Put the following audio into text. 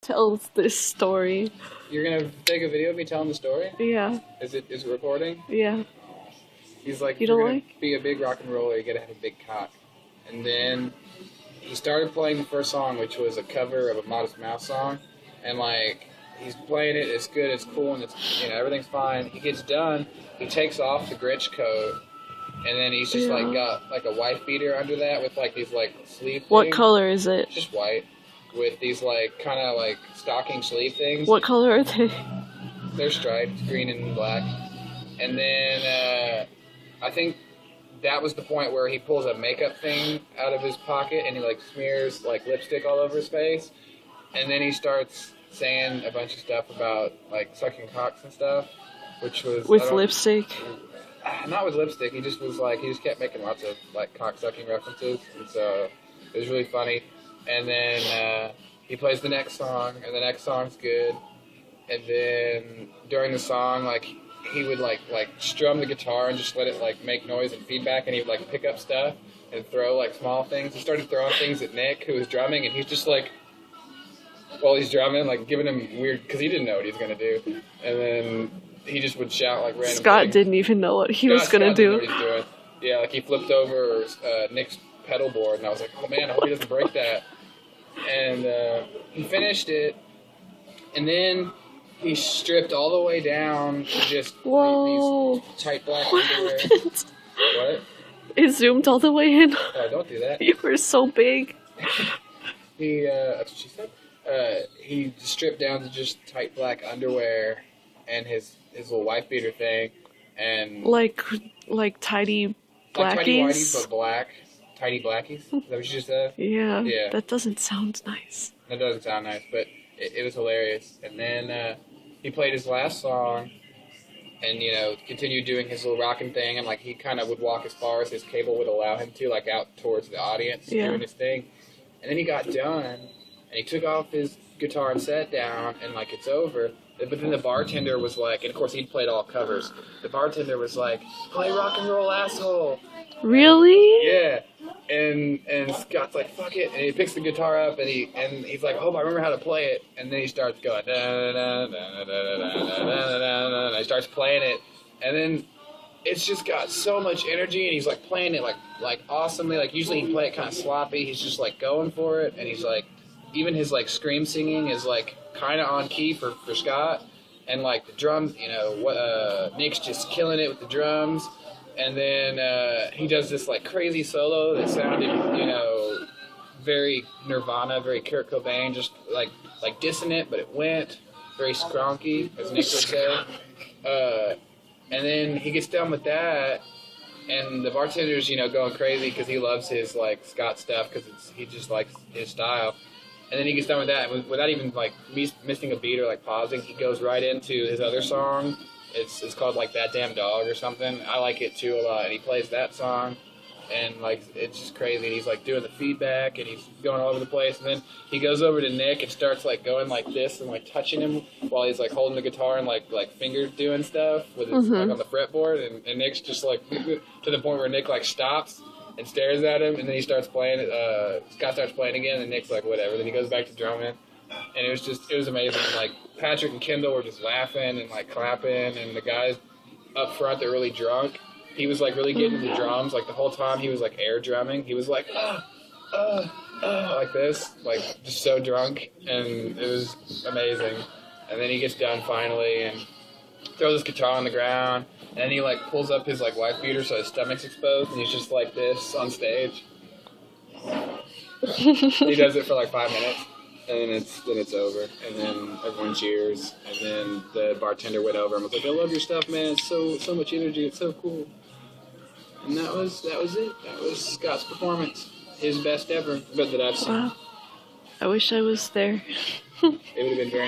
tells this story. You're gonna take a video of me telling the story? Yeah, Is it recording? yeah. He's like, You if you're don't gonna like? be a big rock and roller, you gotta have a big cock. And then he started playing the first song, which was a cover of a Modest Mouse song, and like he's playing it, it's good, it's cool, and it's everything's fine. He gets done, he takes off the Grinch coat, and then he's just like got like a wife beater under that with like these like sleeve What things. color is it? It's just white with these like kind of like stocking sleeve things. What color are they? They're striped, green and black. And then I think that was the point where he pulls a makeup thing out of his pocket and he like smears like lipstick all over his face. And then he starts saying a bunch of stuff about like sucking cocks and stuff, which was With lipstick? Not with lipstick. He just was like he just kept making lots of like cock sucking references, and so it was really funny. And then he plays the next song, and the next song's good. And then during the song, like he would like strum the guitar and just let it like make noise and feedback, and he would like pick up stuff and throw like small things. He started throwing things at Nick, who was drumming, and he's just like, while he's drumming, like giving him weird, because he didn't know what he was gonna do, and then he just would shout like random Scott things. didn't even know what he was gonna Scott didn't know do. what he was doing. Yeah, like he flipped over Nick's pedal board, and I was like, oh man, I hope he doesn't break that. And he finished it, and then he stripped all the way down to just Whoa. these tight black What underwear. happened? What? It zoomed all the way in. Oh, don't do that. You were so big. That's what she said. He stripped down to just tight black underwear and his little wife beater thing, and Like tidy blackies? like tidy whities but black, tidy blackies. Is that what you just said? Yeah, Yeah. that doesn't sound nice. That doesn't sound nice, but it was hilarious. And then he played his last song, and continued doing his little rocking thing, and like he kind of would walk as far as his cable would allow him to, like out towards the audience doing his thing. And then he got done, and he took off his guitar and sat down, and like it's over. But then the bartender was like, and of course he'd played all covers. The bartender was like, "Play rock and roll, asshole." Really? Yeah. And Scott's like, fuck it, and he picks the guitar up, and he's like, I hope I remember how to play it. And then he starts going, and he starts playing it, and then it's just got so much energy, and he's like playing it like awesomely. Like usually he'd play it kind of sloppy. He's just like going for it, and he's like, even his like scream singing is like kind of on key for Scott, and like the drums, Nick's just killing it with the drums. And then he does this like crazy solo that sounded, very Nirvana, very Kurt Cobain, just like dissonant, but it went very skronky, as Nick would say. And then he gets done with that, and the bartender's going crazy because he loves his like Scott stuff because he just likes his style. And then he gets done with that, and without even like missing a beat or like pausing, he goes right into his other song. It's called like That Damn Dog or something. I like it too a lot. And he plays that song, and like it's just crazy. And he's like doing the feedback, and he's going all over the place. And then he goes over to Nick and starts like going like this and like touching him while he's like holding the guitar and like finger doing stuff with his like on the fretboard. And Nick's just like to the point where Nick like stops and stares at him, and then he starts playing. Scott starts playing again, and Nick's like whatever. Then he goes back to drumming. And it was amazing. Like Patrick and Kendall were just laughing and like clapping, and the guys up front, they're really drunk. He was like really getting the drums. Like the whole time he was like air drumming. He was like like this, like just so drunk, and it was amazing. And then he gets done finally and throws his guitar on the ground, and then he like pulls up his like wife beater so his stomach's exposed, and he's just like this on stage. He does it for like 5 minutes. And then it's over, and then everyone cheers, and then the bartender went over and was like, "I love your stuff, man. It's so much energy. It's so cool." And that was it. That was Scott's performance, his best ever, but that I've seen. Wow. I wish I was there. It would have been very nice.